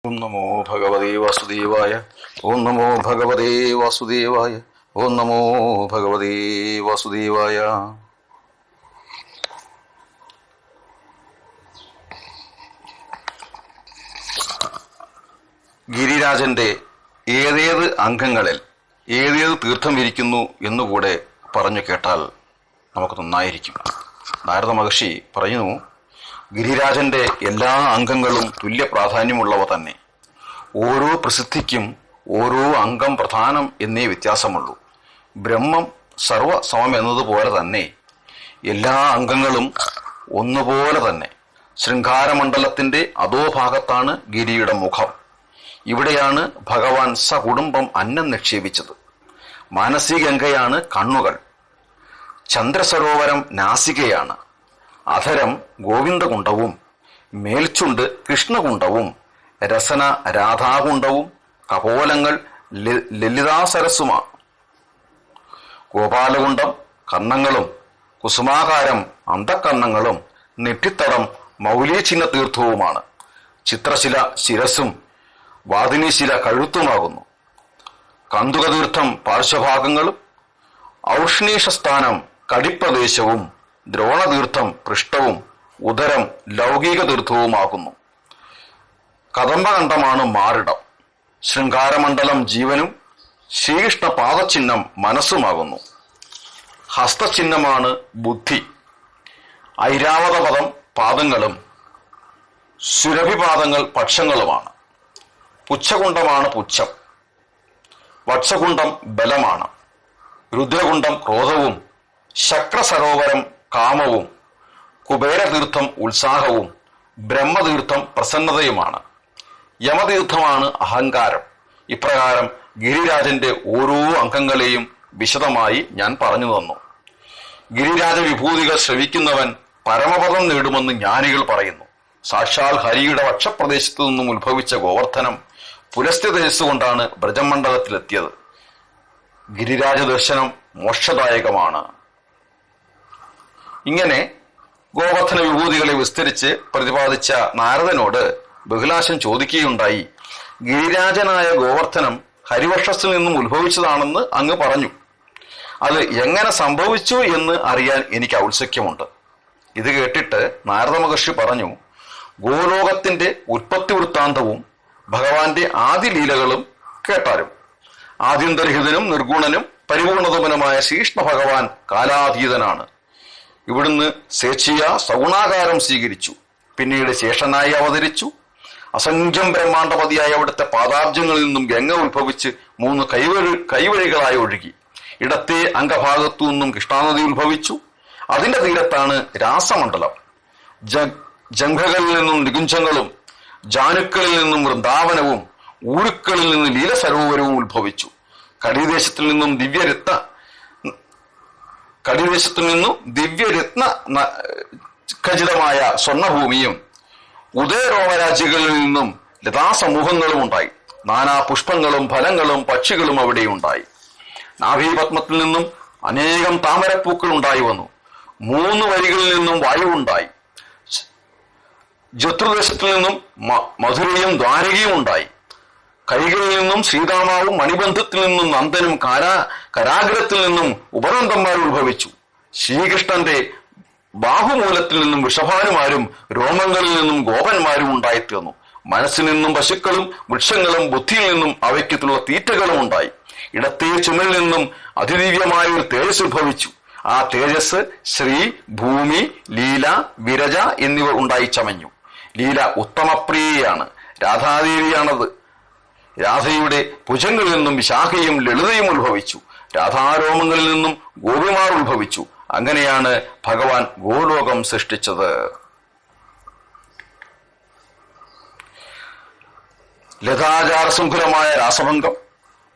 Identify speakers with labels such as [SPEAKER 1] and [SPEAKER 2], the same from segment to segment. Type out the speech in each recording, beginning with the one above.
[SPEAKER 1] ഓം നമോ ഭഗവതേ വാസുദേവായ. ഓം നമോ ഭഗവതേ വാസുദേവായ. ഓം നമോ ഭഗവതേ വാസുദേവായ. ഗിരിരാജന്റെ ഏതേത് അംഗങ്ങളിൽ ഏതേത് തീർത്ഥം ഇരിക്കുന്നു എന്നുകൂടെ പറഞ്ഞു കേട്ടാൽ നമുക്ക് നന്നായിരിക്കും. നാരദ മഹർഷി പറയുന്നു, ഗിരിരാജന്റെ എല്ലാ അംഗങ്ങളും തുല്യ പ്രാധാന്യമുള്ളവ തന്നെ. ഓരോ പ്രസിദ്ധിക്കും ഓരോ അംഗം പ്രധാനം എന്നേ വ്യത്യാസമുള്ളൂ. ബ്രഹ്മം സർവസമം എന്നതുപോലെ തന്നെ എല്ലാ അംഗങ്ങളും ഒന്നുപോലെ തന്നെ. ശൃംഗാരമണ്ഡലത്തിന്റെ അധോഭാഗത്താണ് ഗിരിയുടെ മുഖം. ഇവിടെയാണ് ഭഗവാൻ സകുടുംബം അന്നം നിക്ഷേപിച്ചത്. മാനസികഗംഗയാണ് കണ്ണുകൾ. ചന്ദ്രസരോവരം നാസികയാണ്. അധരം ഗോവിന്ദകുണ്ഡവും മേൽച്ചുണ്ട് കൃഷ്ണകുണ്ഡവും രസന രാധാകുണ്ഡവും കപോലങ്ങൾ ലളിതാസരസ്സുമാണ്. ഗോപാലകുണ്ഡം കർണങ്ങളും കുസുമാകാരം അന്തക്കർണങ്ങളും നെറ്റിത്തടം മൗലീചിഹ്ന തീർത്ഥവുമാണ്. ചിത്രശില ശിരസും വാദിനീശില കഴുത്തുമാകുന്നു. കന്തുകതീർത്ഥം പാർശ്വഭാഗങ്ങളും ഔഷ്ണീഷസ്ഥാനം കടിപ്രദേശവും ദ്രോണതീർത്ഥം പൃഷ്ഠവും ഉദരം ലൗകിക തീർത്ഥവുമാകുന്നു. കദംബകണ്ഠമാണ് മാറിടം. ശൃംഗാരമണ്ഡലം ജീവനും ശ്രീകൃഷ്ണ പാദചിഹ്നം മനസ്സുമാകുന്നു. ഹസ്തചിഹ്നമാണ് ബുദ്ധി. ഐരാവതപദം പാദങ്ങളും സുരഭിപാദങ്ങൾ പക്ഷങ്ങളുമാണ്. പുച്ഛകുണ്ഡമാണ് പുച്ഛം. വത്സകുണ്ഡം ബലമാണ്. രുദ്രകുണ്ഡം ക്രോധവും ശക്രസരോവരം കാമവും കുബേരതീർത്ഥം ഉത്സാഹവും ബ്രഹ്മതീർത്ഥം പ്രസന്നതയുമാണ്. യമതീർത്ഥമാണ് അഹങ്കാരം. ഇപ്രകാരം ഗിരിരാജന്റെ ഓരോ അംഗങ്ങളെയും വിശദമായി ഞാൻ പറഞ്ഞു തന്നു. ഗിരിരാജ വിഭൂതികൾ ശ്രവിക്കുന്നവൻ പരമപദം നേടുമെന്ന് ജ്ഞാനികൾ പറയുന്നു. സാക്ഷാൽ ഹരിയുടെ വക്ഷപ്രദേശത്തു നിന്നും ഉത്ഭവിച്ച ഗോവർദ്ധനം പുലസ്ത്യ തേജസ്സുകൊണ്ടാണ് ബ്രജമണ്ഡലത്തിലെത്തിയത്. ഗിരിരാജ ദർശനം മോക്ഷദായകമാണ്. ഇങ്ങനെ ഗോവർദ്ധന വിഭൂതികളെ വിസ്തരിച്ച് പ്രതിപാദിച്ച നാരദനോട് ബഹുലാശൻ ചോദിക്കുകയുണ്ടായി, ഗിരിരാജനായ ഗോവർദ്ധനം ഹരിവക്ഷത്തിൽ നിന്നും ഉത്ഭവിച്ചതാണെന്ന് അങ്ങ് പറഞ്ഞു. അത് എങ്ങനെ സംഭവിച്ചു എന്ന് അറിയാൻ എനിക്ക് ഔത്സുക്യമുണ്ട്. ഇത് കേട്ടിട്ട് നാരദ മഹർഷി പറഞ്ഞു, ഗോലോകത്തിന്റെ ഉത്പത്തി വൃത്താന്തവും ഭഗവാന്റെ ആദിലീലകളും കേട്ടാലും. ആദ്യന്തരഹിതനും നിർഗുണനും പരിപൂർണതമനുമായ ശ്രീകൃഷ്ണ ഭഗവാൻ കാലാതീതനാണ്. ഇവിടുന്ന് സ്വേച്ഛയ സഗുണാകാരം സ്വീകരിച്ചു. പിന്നീട് ശേഷനായി അവതരിച്ചു. അസംഖ്യം ബ്രഹ്മാണ്ഡപതിയായ അവിടുത്തെ പാദാബ്ജങ്ങളിൽ നിന്നും ഗംഗ ഉത്ഭവിച്ച് 3 കൈവഴികളായി ഒഴുകി. ഇടത്തെ അംഗഭാഗത്തു നിന്നും കൃഷ്ണാനദി ഉത്ഭവിച്ചു. അതിന്റെ തീരത്താണ് രാസമണ്ഡലം. ജംഘകളിൽ നിന്നും നികുഞ്ചങ്ങളും ജാനുക്കളിൽ നിന്നും വൃന്ദാവനവും ഊരുക്കളിൽ നിന്ന് ലീലസരോവരവും ഉത്ഭവിച്ചു. കടിദേശത്തിൽ നിന്നും ദിവ്യരത്ന ഖചിതമായ സ്വർണഭൂമിയും ഉദയരോമരാജ്യങ്ങളിൽ നിന്നും ലതാസമൂഹങ്ങളും ഉണ്ടായി. നാനാ പുഷ്പങ്ങളും ഫലങ്ങളും പക്ഷികളും അവിടെ ഉണ്ടായി. നാഭീപത്മത്തിൽ നിന്നും അനേകം താമരപ്പൂക്കൾ ഉണ്ടായി വന്നു. 3 വരികളിൽ നിന്നും വായുവുണ്ടായി. ജത്രുദേശത്തിൽ നിന്നും മധുരയും ദ്വാരകയും ഉണ്ടായി. കൈകളിൽ നിന്നും ശ്രീതാമാവും മണിബന്ധത്തിൽ നിന്നും നന്ദനും കരാഗ്രത്തിൽ നിന്നും ഉപനന്ദന്മാർ ഉത്ഭവിച്ചു. ശ്രീകൃഷ്ണന്റെ ബാഹുമൂലത്തിൽ നിന്നും വൃഷഭാനുമാരും രോമങ്ങളിൽ നിന്നും ഗോപന്മാരും ഉണ്ടായിത്തീർന്നു. മനസ്സിൽ നിന്നും പശുക്കളും വൃക്ഷങ്ങളും ബുദ്ധിയിൽ നിന്നും അവയ്ക്കത്തുള്ള തീറ്റകളും ഉണ്ടായി. ഇടത്തെ ചുമലിൽ നിന്നും അതിദിവ്യമായ ഒരു തേജസ് ഉത്ഭവിച്ചു. ആ തേജസ് ശ്രീ, ഭൂമി, ലീല, വിരജ എന്നിവ ഉണ്ടായി ചമഞ്ഞു. ലീല ഉത്തമപ്രിയയാണ്. രാധാദേവിയാണത്. രാധയുടെ ഭുജങ്ങളിൽ നിന്നും വിശാഖയും ലളിതയും ഉത്ഭവിച്ചു. രാധാരോമങ്ങളിൽ നിന്നും ഗോപിമാർ ഉത്ഭവിച്ചു. അങ്ങനെയാണ് ഭഗവാൻ ഗോലോകം സൃഷ്ടിച്ചത്. ലതാചാരശൃംഖലമായ രാസഭംഗം,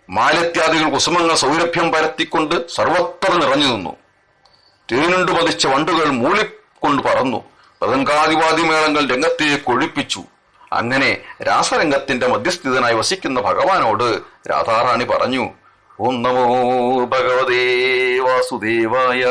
[SPEAKER 1] മാലിത്യാദികൾ കുസുമങ്ങൾ സൗരഭ്യം പരത്തിക്കൊണ്ട് സർവത്ര നിറഞ്ഞു നിന്നു. തേനുണ്ടു പതിച്ച വണ്ടുകൾ മൂളിക്കൊണ്ട് പറന്നു. പതങ്കാദിവാദിമേളങ്ങൾ രംഗത്തെ കൊഴിപ്പിച്ചു. അങ്ങനെ രാസരംഗത്തിന്റെ മധ്യസ്ഥിതനായി വസിക്കുന്ന ഭഗവാനോട് രാധാറാണി പറഞ്ഞു, ഓം നമോ ഭഗവതേ വാസുദേവായ.